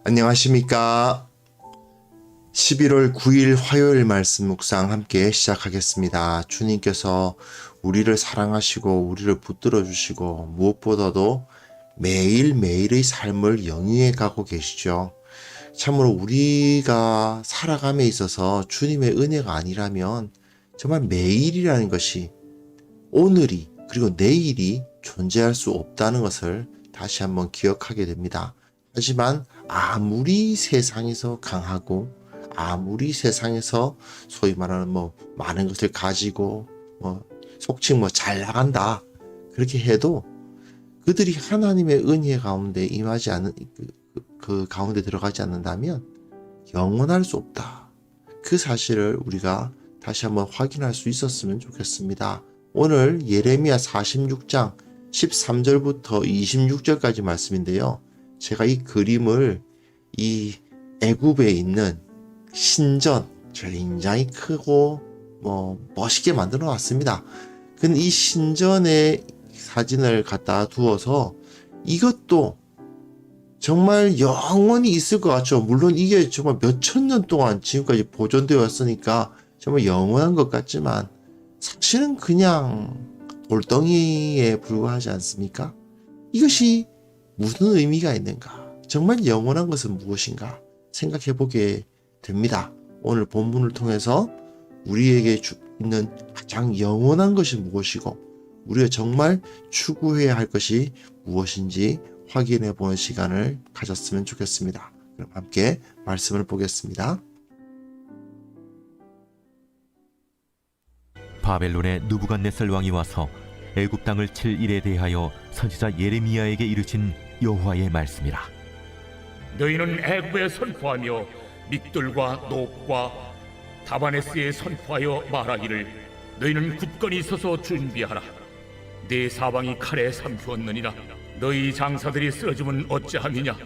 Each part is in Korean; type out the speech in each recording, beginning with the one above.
안녕하십니까. 11월 9일 화요일 말씀 묵상 함께 시작하겠습니다. 주님께서 우리를 사랑하시고 우리를 붙들어 주시고 무엇보다도 매일매일의 삶을 영위해 가고 계시죠. 참으로 우리가 살아감에 있어서 주님의 은혜가 아니라면 정말 매일이라는 것이 오늘이 그리고 내일이 존재할 수 없다는 것을 다시 한번 기억하게 됩니다. 하지만 아무리 세상에서 강하고 아무리 세상에서 소위 말하는 많은 것을 가지고 속칭 잘 나간다 그렇게 해도 그들이 하나님의 은혜 가운데 임하지 않는 그 가운데 들어가지 않는다면 영원할 수 없다. 그 사실을 우리가 다시 한번 확인할 수 있었으면 좋겠습니다. 오늘 예레미야 46장 13절부터 26절까지 말씀인데요. 제가 이 그림을 이 애굽에 있는 신전 굉장히 크고 멋있게 만들어 놨습니다. 근데 이 신전의 사진을 갖다 두어서 이것도 정말 영원히 있을 것 같죠. 물론 이게 정말 몇천 년 동안 지금까지 보존되어 왔으니까 정말 영원한 것 같지만 사실은 그냥 돌덩이에 불과하지 않습니까? 이것이 무슨 의미가 있는가? 정말 영원한 것은 무엇인가? 생각해 보게 됩니다. 오늘 본문을 통해서 우리에게 있는 가장 영원한 것이 무엇이고 우리가 정말 추구해야 할 것이 무엇인지 확인해 보는 시간을 가졌으면 좋겠습니다. 그럼 함께 말씀을 보겠습니다. 바벨론의 느부갓네살 왕이 와서 애굽 땅을 칠 일에 대하여 선지자 예레미야에게 이르신 여호와의 말씀이라. 너희는 애굽에 선포하며 믹돌과 녹과 다바네스에 선포하여 말하기를 너희는 굳건히 서서 준비하라. 네 사방이 칼에 삼키었느니라. 너희 장사들이 쓰러지면 어찌함이냐.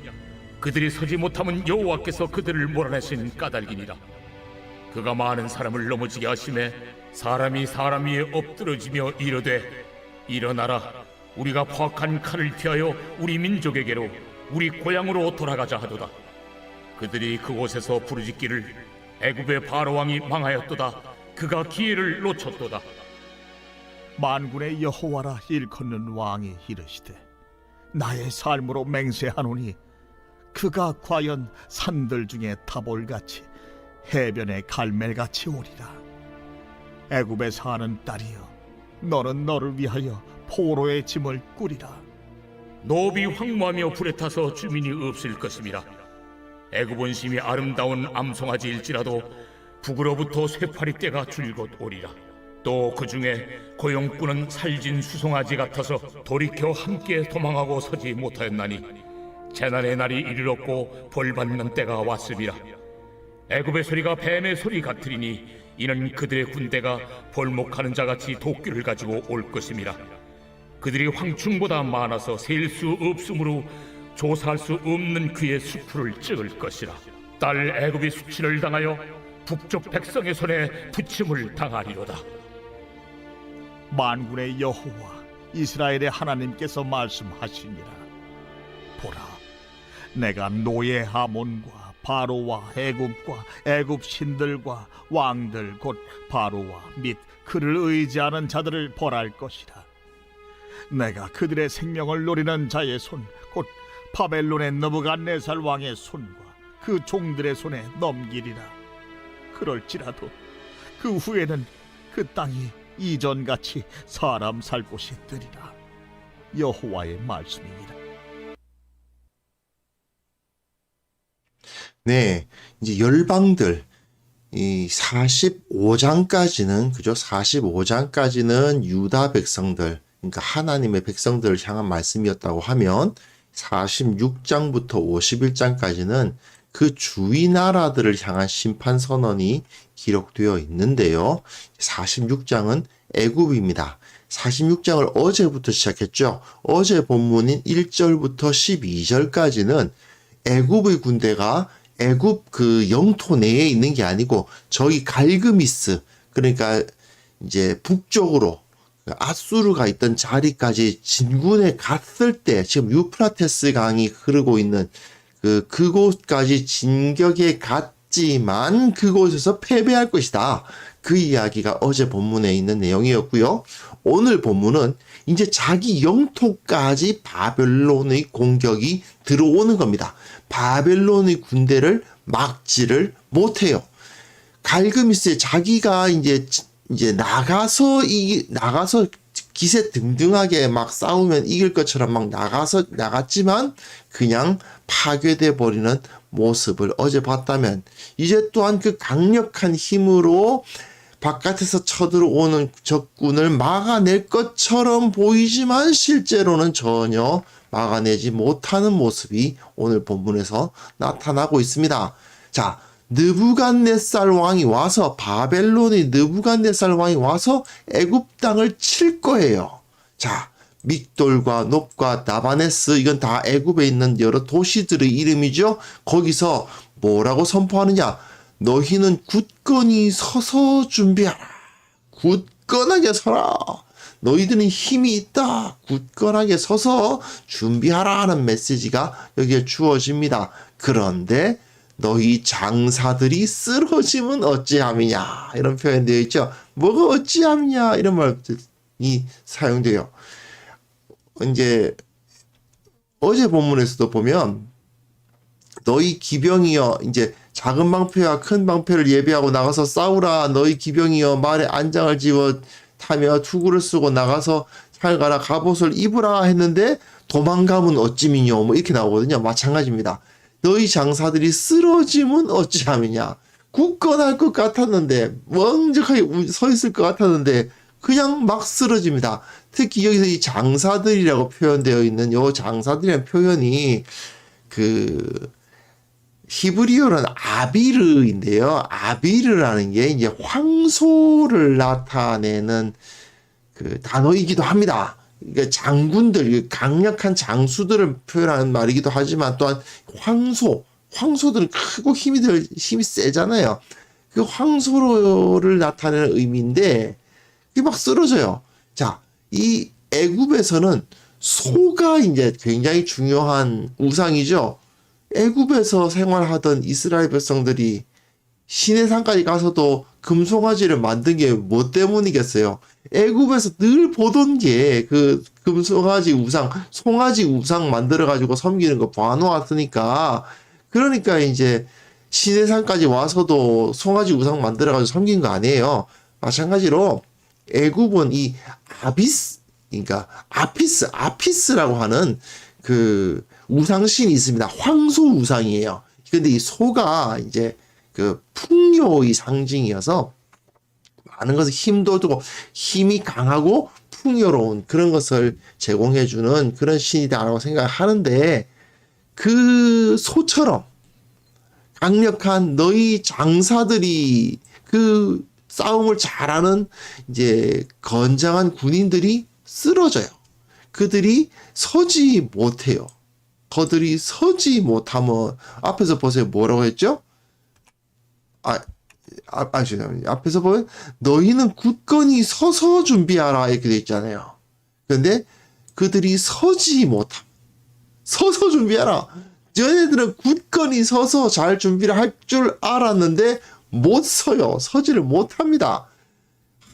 그들이 서지 못하면 여호와께서 그들을 몰아내신 까닭이니라. 그가 많은 사람을 넘어지게 하심에 사람이 사람 위에 엎드러지며 이르되 일어나라. 우리가 포악한 칼을 피하여 우리 민족에게로 우리 고향으로 돌아가자 하도다. 그들이 그곳에서 부르짖기를 애굽의 바로 왕이 망하였도다. 그가 기회를 놓쳤도다. 만군의 여호와라 일컫는 왕이 이르시되 나의 삶으로 맹세하노니 그가 과연 산들 중에 타볼같이 해변의 갈멜같이 오리라. 애굽에 사는 딸이여, 너는 너를 위하여 포로의 짐을 꾸리라. 노비 황무하며 불에 타서 주민이 없을 것임이라. 애굽 원심이 아름다운 암송아지일지라도 북으로부터 쇠파리 떼가 줄곧 오리라. 또 그 중에 고용꾼은 살진 수송아지 같아서 돌이켜 함께 도망하고 서지 못하였나니 재난의 날이 이르렀고 벌받는 때가 왔음이라. 애굽의 소리가 뱀의 소리 같으리니 이는 그들의 군대가 벌목하는 자같이 도끼를 가지고 올 것임이라. 그들이 황충보다 많아서 셀 수 없으므로 조사할 수 없는 그의 수풀을 찍을 것이라. 딸 애굽이 수치를 당하여 북쪽 백성의 손에 부침을 당하리로다. 만군의 여호와 이스라엘의 하나님께서 말씀하시니라. 보라, 내가 노예 하몬과 바로와 애굽과 애굽 신들과 왕들 곧 바로와 및 그를 의지하는 자들을 벌할 것이라. 내가 그들의 생명을 노리는 자의 손 곧 바벨론의 느부갓네살 왕의 손과 그 종들의 손에 넘기리라. 그럴지라도 그 후에는 그 땅이 이전같이 사람 살 곳이 되리라. 여호와의 말씀입니다. 네, 이제 열방들 이 45장까지는 그죠? 45장까지는 유다 백성들, 그러니까 하나님의 백성들을 향한 말씀이었다고 하면 46장부터 51장까지는 그 주위 나라들을 향한 심판 선언이 기록되어 있는데요. 46장은 애굽입니다. 46장을 어제부터 시작했죠. 어제 본문인 1절부터 12절까지는 애굽의 군대가 애굽 그 영토 내에 있는 게 아니고 저기 갈그미스, 그러니까 이제 북쪽으로 아수르가 있던 자리까지 진군에 갔을 때 지금 유프라테스 강이 흐르고 있는 그곳까지 진격에 갔지만 그곳에서 패배할 것이다. 그 이야기가 어제 본문에 있는 내용이었고요. 오늘 본문은 이제 자기 영토까지 바벨론의 공격이 들어오는 겁니다. 바벨론의 군대를 막지를 못해요. 갈그미스에 자기가 이제 나가서 기세 등등하게 막 싸우면 이길 것처럼 막 나갔지만 그냥 파괴돼 버리는 모습을 어제 봤다면, 이제 또한 그 강력한 힘으로 바깥에서 쳐들어오는 적군을 막아낼 것처럼 보이지만 실제로는 전혀 막아내지 못하는 모습이 오늘 본문에서 나타나고 있습니다. 자, 느부갓네살 왕이 와서, 바벨론의 느부갓네살 왕이 와서 애굽 땅을 칠 거예요. 자, 믹돌과 놉과 나바네스, 이건 다 애굽에 있는 여러 도시들의 이름이죠. 거기서 뭐라고 선포하느냐? 너희는 굳건히 서서 준비하라. 굳건하게 서라. 너희들은 힘이 있다. 굳건하게 서서 준비하라 하는 메시지가 여기에 주어집니다. 그런데 너희 장사들이 쓰러지면 어찌함이냐, 이런 표현이 되어 있죠. 뭐가 어찌함이냐, 이런 말이 사용돼요. 이제 어제 본문에서도 보면 너희 기병이여, 이제 작은 방패와 큰 방패를 예비하고 나가서 싸우라. 너희 기병이여 말에 안장을 집어 타며 투구를 쓰고 나가서 살가라. 갑옷을 입으라 했는데 도망가면 어찌미뇨, 뭐 이렇게 나오거든요. 마찬가지입니다. 너희 장사들이 쓰러지면 어찌함이냐. 굳건할 것 같았는데, 멍적하게 서 있을 것 같았는데 그냥 막 쓰러집니다. 특히 여기서 이 장사들이라고 표현되어 있는 요 장사들이라는 표현이 히브리어는 아비르인데요. 아비르라는 게 이제 황소를 나타내는 단어이기도 합니다. 그러니까 장군들, 강력한 장수들을 표현하는 말이기도 하지만 또한 황소들은 크고 힘이 세잖아요. 그 황소를 나타내는 의미인데 그게 막 쓰러져요. 자, 이 애굽에서는 소가 이제 굉장히 중요한 우상이죠. 애굽에서 생활하던 이스라엘 백성들이 시내산까지 가서도 금송아지를 만든 게 뭐 때문이겠어요? 애굽에서 늘 보던 게 그 금송아지 우상, 송아지 우상 만들어가지고 섬기는 거 봐놓았으니까, 그러니까 이제 시내산까지 와서도 송아지 우상 만들어가지고 섬긴 거 아니에요. 마찬가지로 애굽은 이 그러니까 아피스라고 하는 그 우상신이 있습니다. 황소 우상이에요. 근데 이 소가 이제 그 풍요의 상징이어서 많은 것을 힘도 주고 힘이 강하고 풍요로운 그런 것을 제공해주는 그런 신이다라고 생각하는데, 그 소처럼 강력한 너희 장사들이, 그 싸움을 잘하는 이제 건장한 군인들이 쓰러져요. 그들이 서지 못해요. 그들이 서지 못하면, 앞에서 보세요. 뭐라고 했죠? 앞에서 보면 너희는 굳건히 서서 준비하라 이렇게 돼 있잖아요. 그런데 그들이 서지 못함. 서서 준비하라. 저희들은 굳건히 서서 잘 준비를 할 줄 알았는데 못 서요. 서지를 못합니다.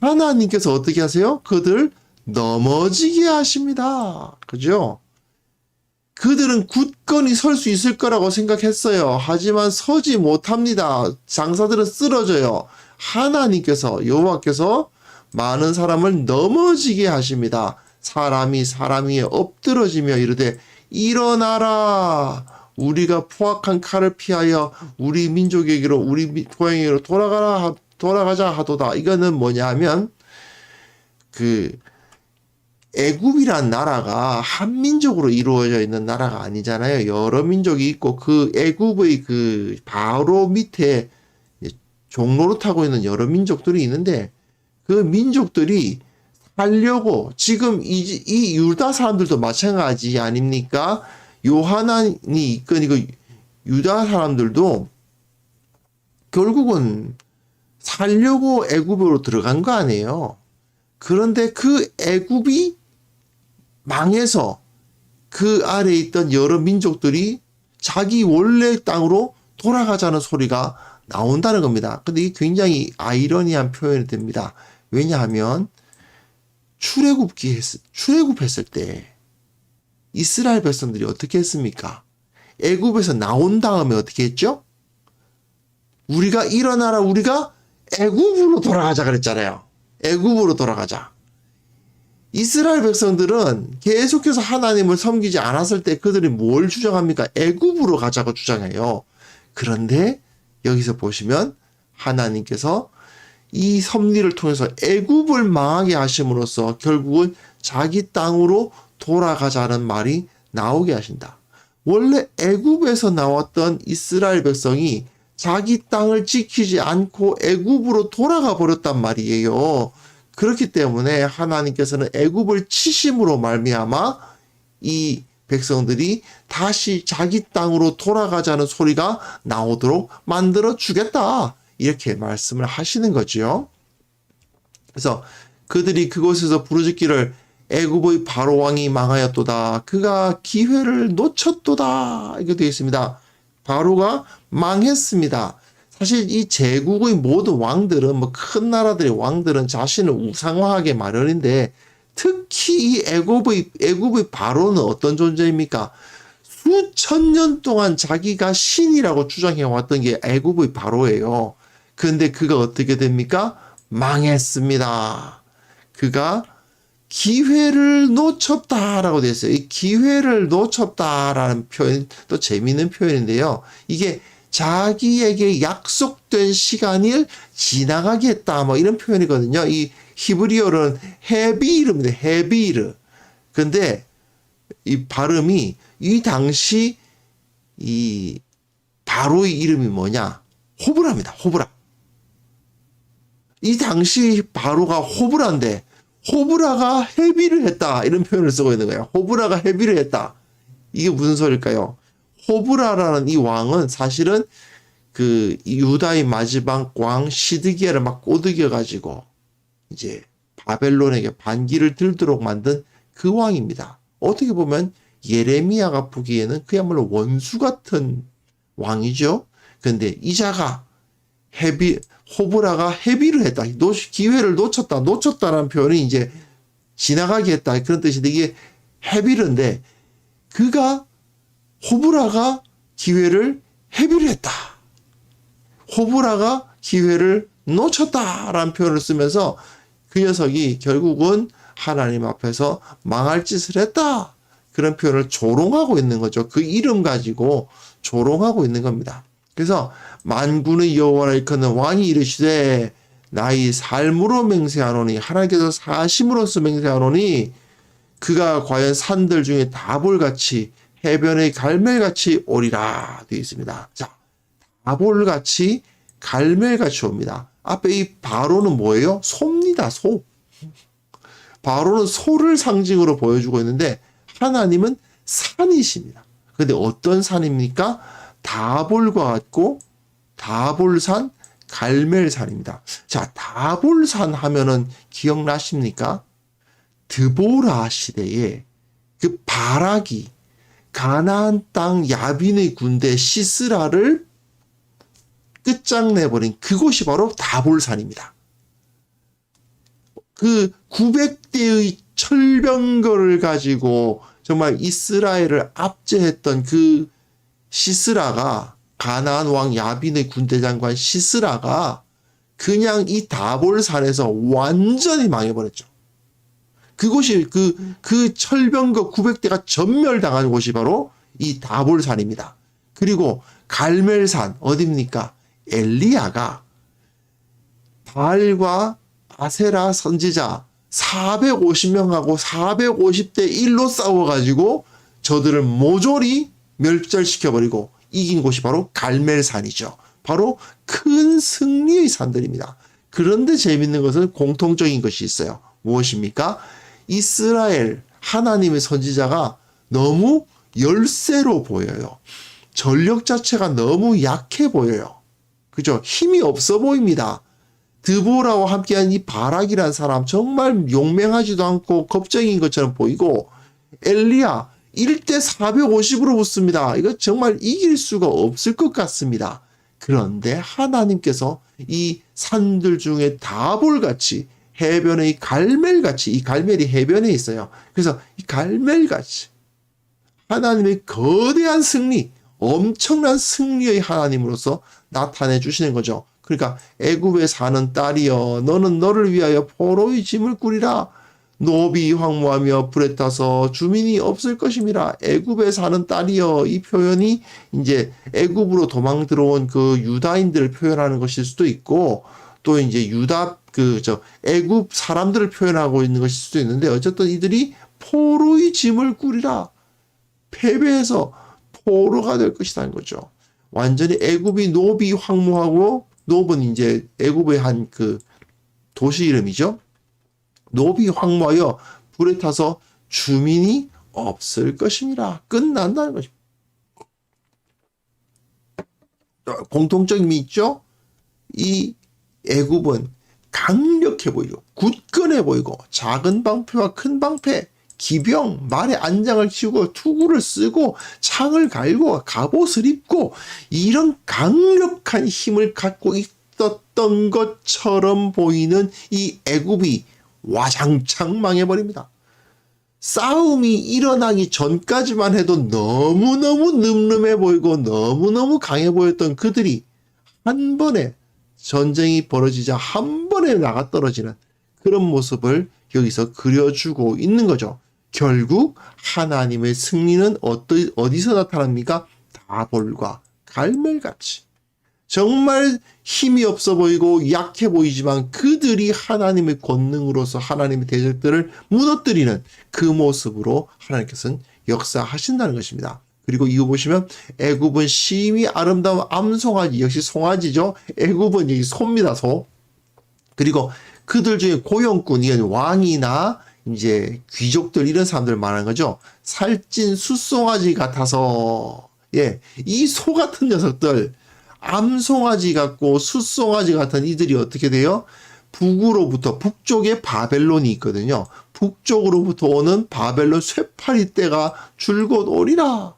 하나님께서 어떻게 하세요? 그들 넘어지게 하십니다. 그죠? 그들은 굳건히 설 수 있을 거라고 생각했어요. 하지만 서지 못합니다. 장사들은 쓰러져요. 하나님께서, 여호와께서 많은 사람을 넘어지게 하십니다. 사람이 위에 엎드러지며 이르되 일어나라. 우리가 포악한 칼을 피하여 우리 민족에게로, 우리 고향에게로 돌아가자 하도다. 이거는 뭐냐 하면, 애굽이란 나라가 한민족으로 이루어져 있는 나라가 아니잖아요. 여러 민족이 있고, 그 애굽의 그 바로 밑에 종로를 타고 있는 여러 민족들이 있는데, 그 민족들이 살려고, 지금 이 유다 사람들도 마찬가지 아닙니까? 요하난이 이끌고 유다 사람들도 결국은 살려고 애굽으로 들어간 거 아니에요. 그런데 그 애굽이 망해서 그 아래에 있던 여러 민족들이 자기 원래 땅으로 돌아가자는 소리가 나온다는 겁니다. 근데 이게 굉장히 아이러니한 표현이 됩니다. 왜냐하면 출애굽했을 때 이스라엘 백성들이 어떻게 했습니까? 애굽에서 나온 다음에 어떻게 했죠? 우리가 일어나라, 우리가 애굽으로 돌아가자 그랬잖아요. 애굽으로 돌아가자. 이스라엘 백성들은 계속해서 하나님을 섬기지 않았을 때 그들이 뭘 주장합니까? 애굽으로 가자고 주장해요. 그런데 여기서 보시면 하나님께서 이 섭리를 통해서 애굽을 망하게 하심으로써 결국은 자기 땅으로 돌아가자는 말이 나오게 하신다. 원래 애굽에서 나왔던 이스라엘 백성이 자기 땅을 지키지 않고 애굽으로 돌아가 버렸단 말이에요. 그렇기 때문에 하나님께서는 애굽을 치심으로 말미암아 이 백성들이 다시 자기 땅으로 돌아가자는 소리가 나오도록 만들어 주겠다. 이렇게 말씀을 하시는 거지요. 그래서 그들이 그곳에서 부르짖기를 애굽의 바로 왕이 망하였도다. 그가 기회를 놓쳤도다. 이렇게 되어 있습니다. 바로가 망했습니다. 사실 이 제국의 모든 왕들은 뭐 큰 나라들의 왕들은 자신을 우상화하게 마련인데 특히 이 애굽의 바로는 어떤 존재입니까? 수천 년 동안 자기가 신이라고 주장해 왔던 게 애굽의 바로예요. 그런데 그가 어떻게 됩니까? 망했습니다. 그가 기회를 놓쳤다라고 되어 있어요. 이 기회를 놓쳤다라는 표현 또 재미있는 표현인데요. 이게 자기에게 약속된 시간을 지나가게 했다. 뭐 이런 표현이거든요. 이 히브리어로는 헤비르입니다. 헤비르. 근데 이 발음이 이 당시 이 바로의 이름이 뭐냐? 호브라입니다. 호브라. 이 당시 바로가 호브라인데 호브라가 헤비를 했다. 이런 표현을 쓰고 있는 거예요. 호브라가 헤비를 했다. 이게 무슨 소리일까요? 호브라라는 이 왕은 사실은 그 유다의 마지막 왕 시드기야를 막 꼬드겨 가지고 이제 바벨론에게 반기를 들도록 만든 그 왕입니다. 어떻게 보면 예레미야가 보기에는 그야말로 원수 같은 왕이죠. 근데 이자가 호브라가 헤비를 했다. 기회를 놓쳤다라는 표현이 이제 지나가게 했다. 그런 뜻인데 이게 헤비르인데 호브라가 기회를 헤비를 했다. 호브라가 기회를 놓쳤다라는 표현을 쓰면서 그 녀석이 결국은 하나님 앞에서 망할 짓을 했다. 그런 표현을 조롱하고 있는 거죠. 그 이름 가지고 조롱하고 있는 겁니다. 그래서 만군의 여호와라 일컫는 왕이 이르시되 나의 삶으로 맹세하노니 하나님께서 사심으로서 맹세하노니 그가 과연 산들 중에 다볼같이 해변의 갈멜같이 오리라 되어 있습니다. 자, 다볼같이 갈멜같이 옵니다. 앞에 이 바로는 뭐예요? 소입니다. 소. 바로는 소를 상징으로 보여주고 있는데 하나님은 산이십니다. 그런데 어떤 산입니까? 다볼과 같고 다볼산, 갈멜산입니다. 자, 다볼산 하면은 기억나십니까? 드보라 시대에 그 바락이 가나안 땅 야빈의 군대 시스라를 끝장내버린 그곳이 바로 다볼산입니다. 그 900대의 철병거를 가지고 정말 이스라엘을 압제했던 그 시스라가 가나안 왕 야빈의 군대 장관 시스라가 그냥 이 다볼산에서 완전히 망해버렸죠. 그곳이 그 철병거 900대가 전멸당한 곳이 바로 이 다볼산입니다. 그리고 갈멜산 어디입니까? 엘리야가 바알과 아세라 선지자 450명하고 450대 1로 싸워가지고 저들을 모조리 멸절시켜버리고 이긴 곳이 바로 갈멜산이죠. 바로 큰 승리의 산들입니다. 그런데 재밌는 것은 공통적인 것이 있어요. 무엇입니까? 이스라엘 하나님의 선지자가 너무 열세로 보여요. 전력 자체가 너무 약해 보여요. 그죠? 힘이 없어 보입니다. 드보라와 함께한 이 바락이라는 사람 정말 용맹하지도 않고 겁쟁이인 것처럼 보이고 엘리야 1대 450으로 붙습니다. 이거 정말 이길 수가 없을 것 같습니다. 그런데 하나님께서 이 산들 중에 다볼같이 해변의 갈멜같이, 이 갈멜이 해변에 있어요. 그래서 이 갈멜같이 하나님의 거대한 승리, 엄청난 승리의 하나님으로서 나타내 주시는 거죠. 그러니까 애굽에 사는 딸이여 너는 너를 위하여 포로의 짐을 꾸리라. 노비 황무하며 불에 타서 주민이 없을 것임이라. 애굽에 사는 딸이여, 이 표현이 이제 애굽으로 도망 들어온 그 유다인들을 표현하는 것일 수도 있고, 또 이제 애굽 사람들을 표현하고 있는 것일 수도 있는데, 어쨌든 이들이 포로의 짐을 꾸리라. 패배해서 포로가 될 것이라는 거죠. 완전히 애굽이 노비 황무하고, 노브는 이제 애굽의 한 그 도시 이름이죠. 노비 황무하여 불에 타서 주민이 없을 것입니다. 끝난다는 것입니다. 공통점이 있죠? 이 애굽은 강력해 보이고 굳건해 보이고 작은 방패와 큰 방패, 기병, 말에 안장을 치고 투구를 쓰고 창을 갈고 갑옷을 입고 이런 강력한 힘을 갖고 있었던 것처럼 보이는 이 애굽이 와장창 망해버립니다. 싸움이 일어나기 전까지만 해도 너무너무 늠름해 보이고 너무너무 강해 보였던 그들이 한 번에 전쟁이 벌어지자 한 번에 나가떨어지는 그런 모습을 여기서 그려주고 있는 거죠. 결국 하나님의 승리는 어디서 나타납니까? 다볼과 갈멜같이 정말 힘이 없어 보이고 약해 보이지만 그들이 하나님의 권능으로서 하나님의 대적들을 무너뜨리는 그 모습으로 하나님께서는 역사하신다는 것입니다. 그리고 이거 보시면 애굽은 심히 아름다운 암송아지, 역시 송아지죠. 애굽은 여기 소입니다, 소. 그리고 그들 중에 고용꾼, 이건 왕이나 이제 귀족들 이런 사람들 말하는 거죠. 살찐 숫송아지 같아서, 예, 이 소 같은 녀석들, 암송아지 같고 숫송아지 같은 이들이 어떻게 돼요? 북쪽에 바벨론이 있거든요. 북쪽으로부터 오는 바벨론 쇠파리 떼가 줄곧 오리라.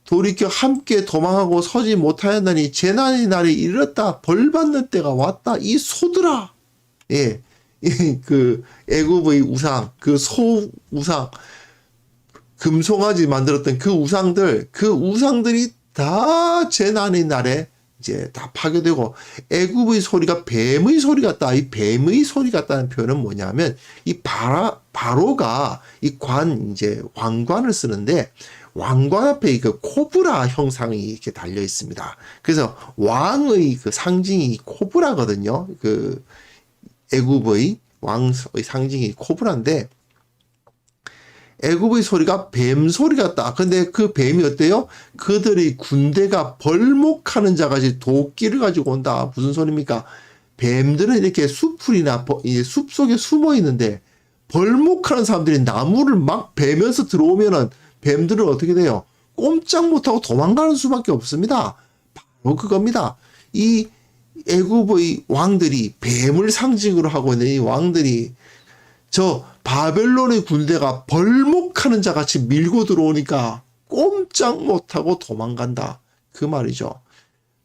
돌이켜 함께 도망하고 서지 못하였나니 재난의 날이 이르렀다. 벌받는 때가 왔다. 이 소들아. 예. 그 애굽의 우상, 그 소 우상, 금송아지 만들었던 그 우상들이 다 재난의 날에 이제 다 파괴되고, 애굽의 소리가 뱀의 소리 같다. 이 뱀의 소리 같다는 표현은 뭐냐면, 이 바로가 이 이제 왕관을 쓰는데, 왕관 앞에 그 코브라 형상이 이렇게 달려 있습니다. 그래서 왕의 그 상징이 코브라거든요. 그 애굽의 왕의 상징이 코브라인데, 애굽의 소리가 뱀 소리 같다. 근데 그 뱀이 어때요? 그들의 군대가 벌목하는 자같이 도끼를 가지고 온다. 무슨 소리입니까? 뱀들은 이렇게 숲풀이나 숲 속에 숨어 있는데 벌목하는 사람들이 나무를 막 베면서 들어오면은 뱀들은 어떻게 돼요? 꼼짝 못하고 도망가는 수밖에 없습니다. 바로 그겁니다. 이 애굽의 왕들이 뱀을 상징으로 하고 있는 이 왕들이 저 바벨론의 군대가 벌목하는 자같이 밀고 들어오니까 꼼짝 못하고 도망간다. 그 말이죠.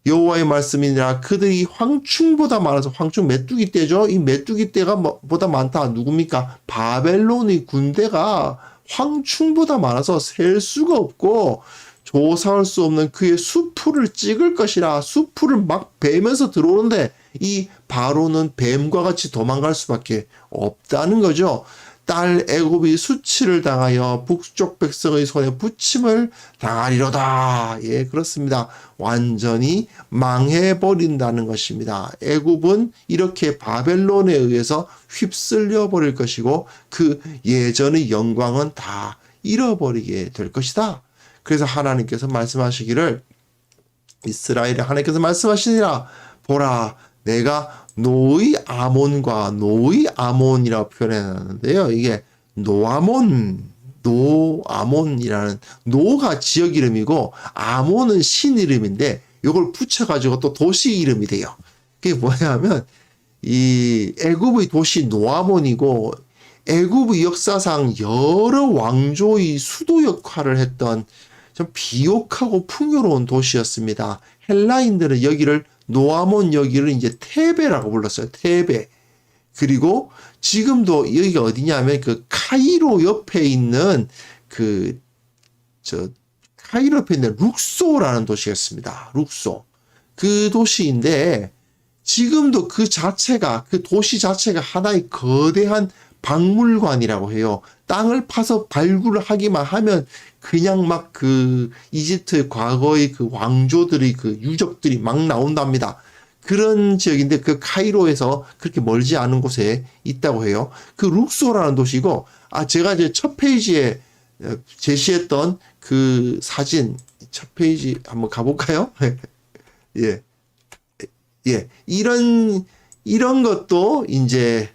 여호와의 말씀이니라. 그들이 황충보다 많아서, 황충 메뚜기 떼죠. 이 메뚜기 떼가 보다 많다. 누굽니까? 바벨론의 군대가 황충보다 많아서 셀 수가 없고 조사할 수 없는 그의 수풀을 찍을 것이라. 수풀을 막 베면서 들어오는데 이 바로는 뱀과 같이 도망갈 수밖에 없다는 거죠. 딸 애굽이 수치를 당하여 북쪽 백성의 손에 부침을 당하리로다. 예, 그렇습니다. 완전히 망해버린다는 것입니다. 애굽은 이렇게 바벨론에 의해서 휩쓸려 버릴 것이고 그 예전의 영광은 다 잃어버리게 될 것이다. 그래서 하나님께서 말씀하시기를, 이스라엘에 하나님께서 말씀하시니라. 보라, 내가 노의 아몬이라고 표현해놨는데요. 이게 노아몬이라는, 노가 지역 이름이고 아몬은 신 이름인데 이걸 붙여가지고 또 도시 이름이 돼요. 그게 뭐냐면 이 애굽의 도시 노아몬이고 애굽의 역사상 여러 왕조의 수도 역할을 했던 좀 비옥하고 풍요로운 도시였습니다. 헬라인들은 여기를 노아몬 여기를 이제 테베라고 불렀어요. 테베. 그리고 지금도 여기가 어디냐면 그 카이로 옆에 있는 카이로 옆에 있는 룩소라는 도시였습니다. 룩소. 그 도시인데 지금도 그 도시 자체가 하나의 거대한 박물관이라고 해요. 땅을 파서 발굴하기만 하면 그냥 막 그 이집트의 과거의 그 왕조들의 그 유적들이 막 나온답니다. 그런 지역인데 그 카이로에서 그렇게 멀지 않은 곳에 있다고 해요. 그 룩소라는 도시고, 제가 이제 첫 페이지에 제시했던 그 사진, 첫 페이지 한번 가볼까요? 예. 예. 이런 것도 이제,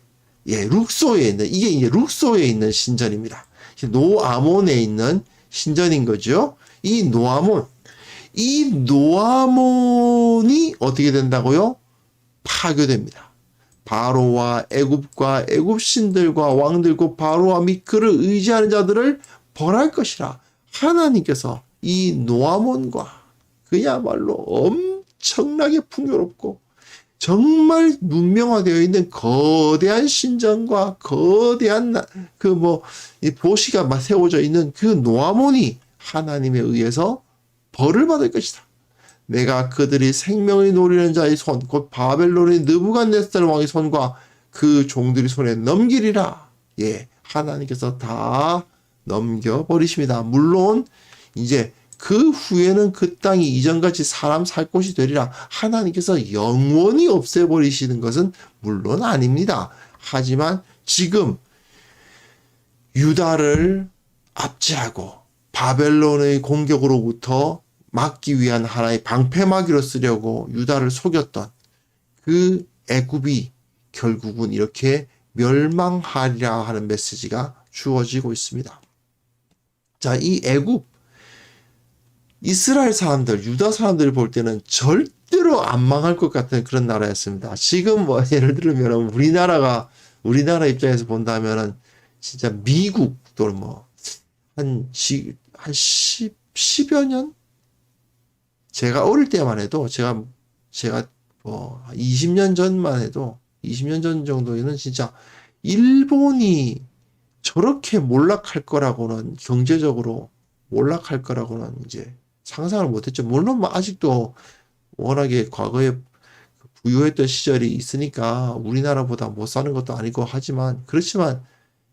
룩소에 있는, 이게 이제 룩소에 있는 신전입니다. 노아몬에 있는 신전인 거죠. 이 노아몬이 어떻게 된다고요? 파괴됩니다. 바로와 애굽과 애굽 신들과 왕들과 바로와 및 그를 의지하는 자들을 벌할 것이라. 하나님께서 이 노아몬과 그야말로 엄청나게 풍요롭고 정말 문명화되어 있는 거대한 신전과 거대한 이 도시가 세워져 있는 그 노아몬이 하나님에 의해서 벌을 받을 것이다. 내가 그들이 생명을 노리는 자의 손, 곧 바벨론의 느부갓네살 왕의 손과 그 종들의 손에 넘기리라. 하나님께서 다 넘겨버리십니다. 물론 이제 그 후에는 그 땅이 이전같이 사람 살 곳이 되리라. 하나님께서 영원히 없애버리시는 것은 물론 아닙니다. 하지만 지금 유다를 압제하고 바벨론의 공격으로부터 막기 위한 하나의 방패막이로 쓰려고 유다를 속였던 그 애굽이 결국은 이렇게 멸망하리라 하는 메시지가 주어지고 있습니다. 자, 이 애굽 이스라엘 사람들, 유다 사람들이 볼 때는 절대로 안 망할 것 같은 그런 나라였습니다. 지금 예를 들면 우리나라 입장에서 본다면은 진짜 미국 또는 한 10여 년? 제가 어릴 때만 해도 제가 20년 전만 해도 20년 전 정도에는 진짜 일본이 저렇게 몰락할 거라고는 경제적으로 몰락할 거라고는 이제 상상을 못했죠. 물론 아직도 워낙에 과거에 부유했던 시절이 있으니까 우리나라보다 못 사는 것도 아니고 그렇지만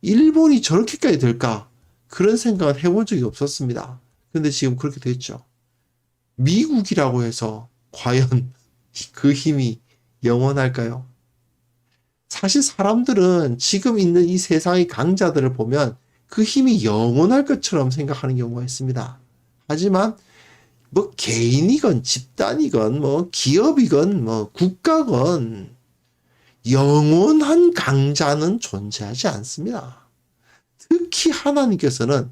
일본이 저렇게까지 될까? 그런 생각은 해본 적이 없었습니다. 근데 지금 그렇게 됐죠. 미국이라고 해서 과연 그 힘이 영원할까요? 사실 사람들은 지금 있는 이 세상의 강자들을 보면 그 힘이 영원할 것처럼 생각하는 경우가 있습니다. 하지만 개인이건 집단이건 기업이건 국가건 영원한 강자는 존재하지 않습니다. 특히 하나님께서는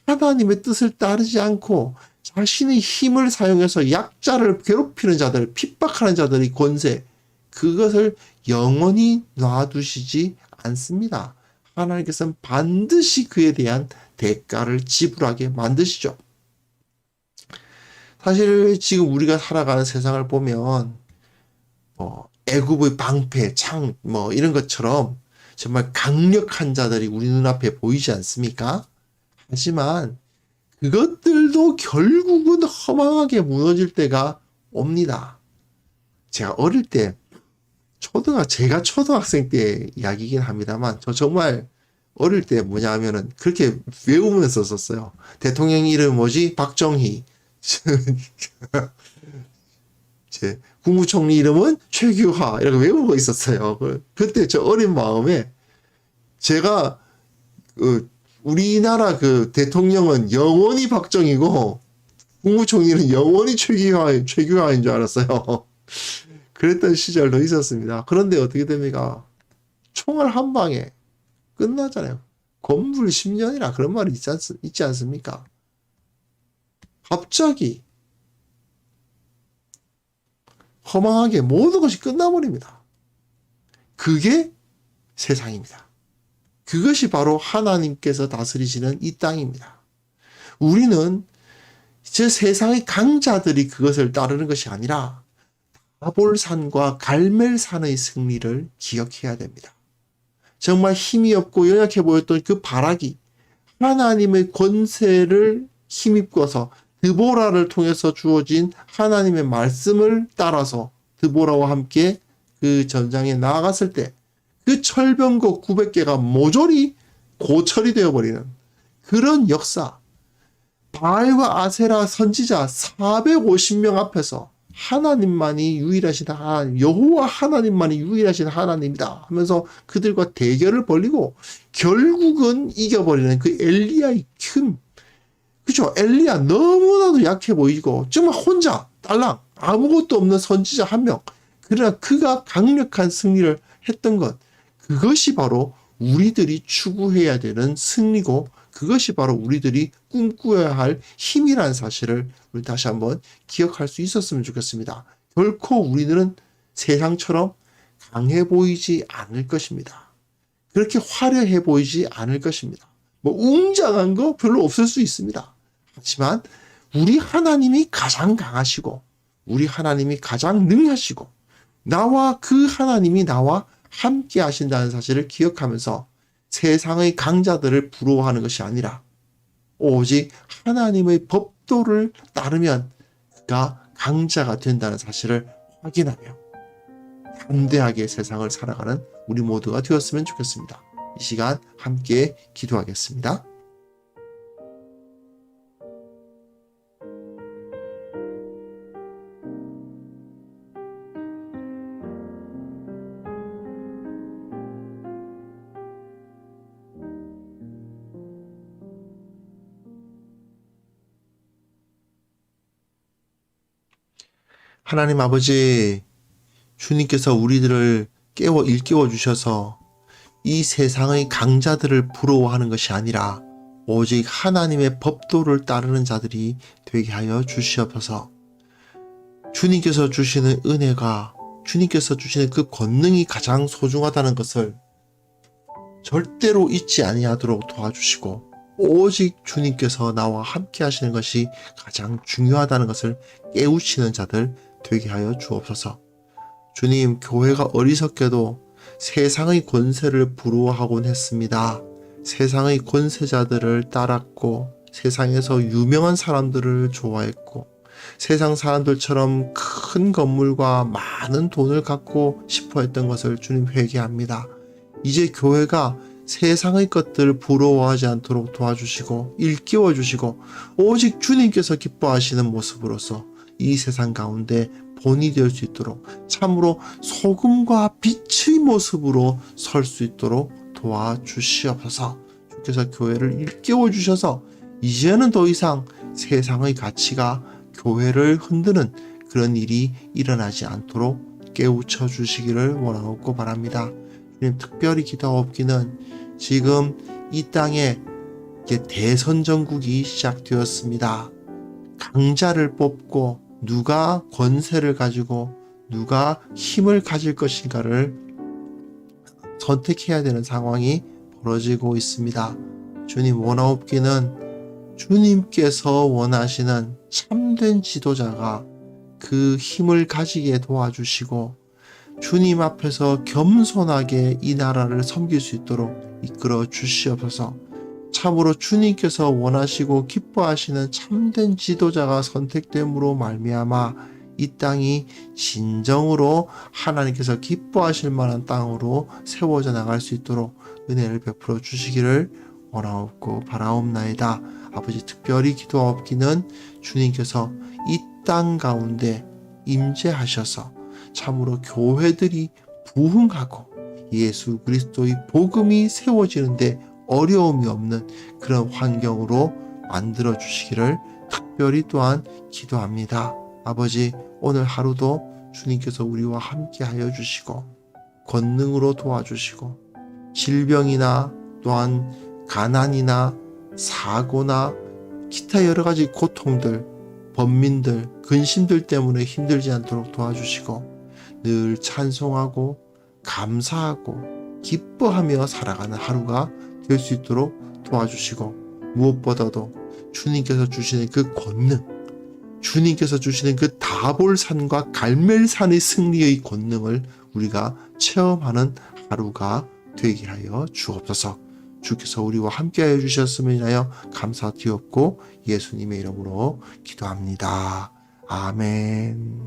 하나님의 뜻을 따르지 않고 자신의 힘을 사용해서 약자를 괴롭히는 자들, 핍박하는 자들의 권세, 그것을 영원히 놔두시지 않습니다. 하나님께서는 반드시 그에 대한 대가를 지불하게 만드시죠. 사실 지금 우리가 살아가는 세상을 보면 애굽의 방패, 창 이런 것처럼 정말 강력한 자들이 우리 눈앞에 보이지 않습니까? 하지만 그것들도 결국은 허망하게 무너질 때가 옵니다. 제가 어릴 때 제가 초등학생 때 이야기이긴 합니다만 저 정말 어릴 때 뭐냐면은 그렇게 외우면서 썼어요. 대통령 이름 뭐지? 박정희. 제 국무총리 이름은 최규하 이렇게 외우고 있었어요. 그때 저 어린 마음에 제가 우리나라 그 대통령은 영원히 박정희고 국무총리는 영원히 최규하인 줄 알았어요. 그랬던 시절도 있었습니다. 그런데 어떻게 됩니까? 총알 한 방에 끝나잖아요. 건물 10년이라 그런 말이 있지 않습니까? 갑자기 허망하게 모든 것이 끝나버립니다. 그게 세상입니다. 그것이 바로 하나님께서 다스리시는 이 땅입니다. 우리는 저 세상의 강자들이 그것을 따르는 것이 아니라 다볼산과 갈멜산의 승리를 기억해야 됩니다. 정말 힘이 없고 연약해 보였던 그 바락이 하나님의 권세를 힘입고서 드보라를 통해서 주어진 하나님의 말씀을 따라서 드보라와 함께 그 전장에 나아갔을 때 그 철병거 900개가 모조리 고철이 되어버리는 그런 역사, 바알과 아세라 선지자 450명 앞에서 하나님만이 유일하신 하나님, 여호와 하나님만이 유일하신 하나님이다 하면서 그들과 대결을 벌이고 결국은 이겨버리는 그 엘리야의 힘. 그죠? 엘리야 너무나도 약해 보이고 정말 혼자 딸랑 아무것도 없는 선지자 한 명. 그러나 그가 강력한 승리를 했던 것, 그것이 바로 우리들이 추구해야 되는 승리고 그것이 바로 우리들이 꿈꾸어야 할 힘이라는 사실을 우리 다시 한번 기억할 수 있었으면 좋겠습니다. 결코 우리들은 세상처럼 강해 보이지 않을 것입니다. 그렇게 화려해 보이지 않을 것입니다. 뭐 웅장한 거 별로 없을 수 있습니다. 하지만 우리 하나님이 가장 강하시고 우리 하나님이 가장 능하시고 나와 그 하나님이 나와 함께 하신다는 사실을 기억하면서 세상의 강자들을 부러워하는 것이 아니라 오직 하나님의 법도를 따르면 그가 강자가 된다는 사실을 확인하며 담대하게 세상을 살아가는 우리 모두가 되었으면 좋겠습니다. 이 시간 함께 기도하겠습니다. 하나님 아버지, 주님께서 우리들을 일깨워 주셔서 이 세상의 강자들을 부러워하는 것이 아니라 오직 하나님의 법도를 따르는 자들이 되게 하여 주시옵소서. 주님께서 주시는 은혜가, 주님께서 주시는 그 권능이 가장 소중하다는 것을 절대로 잊지 아니하도록 도와주시고 오직 주님께서 나와 함께 하시는 것이 가장 중요하다는 것을 깨우치는 자들 되게 하여 주옵소서. 주님, 교회가 어리석게도 세상의 권세를 부러워하곤 했습니다. 세상의 권세자들을 따랐고 세상에서 유명한 사람들을 좋아했고 세상 사람들처럼 큰 건물과 많은 돈을 갖고 싶어 했던 것을 주님 회개합니다. 이제 교회가 세상의 것들을 부러워하지 않도록 도와주시고 일깨워 주시고 오직 주님께서 기뻐하시는 모습으로서 이 세상 가운데 본이 될 수 있도록 참으로 소금과 빛의 모습으로 설 수 있도록 도와주시옵소서. 주께서 교회를 일깨워 주셔서 이제는 더 이상 세상의 가치가 교회를 흔드는 그런 일이 일어나지 않도록 깨우쳐 주시기를 원하옵고 바랍니다. 주님, 특별히 기도하옵기는 지금 이 땅에 이제 대선 전국이 시작되었습니다. 강자를 뽑고 누가 권세를 가지고 누가 힘을 가질 것인가를 선택해야 되는 상황이 벌어지고 있습니다. 주님, 원하옵기는 주님께서 원하시는 참된 지도자가 그 힘을 가지게 도와주시고 주님 앞에서 겸손하게 이 나라를 섬길 수 있도록 이끌어 주시옵소서. 참으로 주님께서 원하시고 기뻐하시는 참된 지도자가 선택됨으로 말미암아 이 땅이 진정으로 하나님께서 기뻐하실 만한 땅으로 세워져 나갈 수 있도록 은혜를 베풀어 주시기를 원하옵고 바라옵나이다. 아버지, 특별히 기도하옵기는 주님께서 이 땅 가운데 임재하셔서 참으로 교회들이 부흥하고 예수 그리스도의 복음이 세워지는데 어려움이 없는 그런 환경으로 만들어 주시기를 특별히 또한 기도합니다. 아버지, 오늘 하루도 주님께서 우리와 함께 하여 주시고 권능으로 도와주시고 질병이나 또한 가난이나 사고나 기타 여러 가지 고통들, 번민들, 근심들 때문에 힘들지 않도록 도와주시고 늘 찬송하고 감사하고 기뻐하며 살아가는 하루가 될 수 있도록 도와주시고, 무엇보다도 주님께서 주시는 그 권능, 주님께서 주시는 그 다볼산과 갈멜산의 승리의 권능을 우리가 체험하는 하루가 되게 하여 주옵소서. 주께서 우리와 함께하여 주셨음을 인하여 감사드리옵고 예수님의 이름으로 기도합니다. 아멘.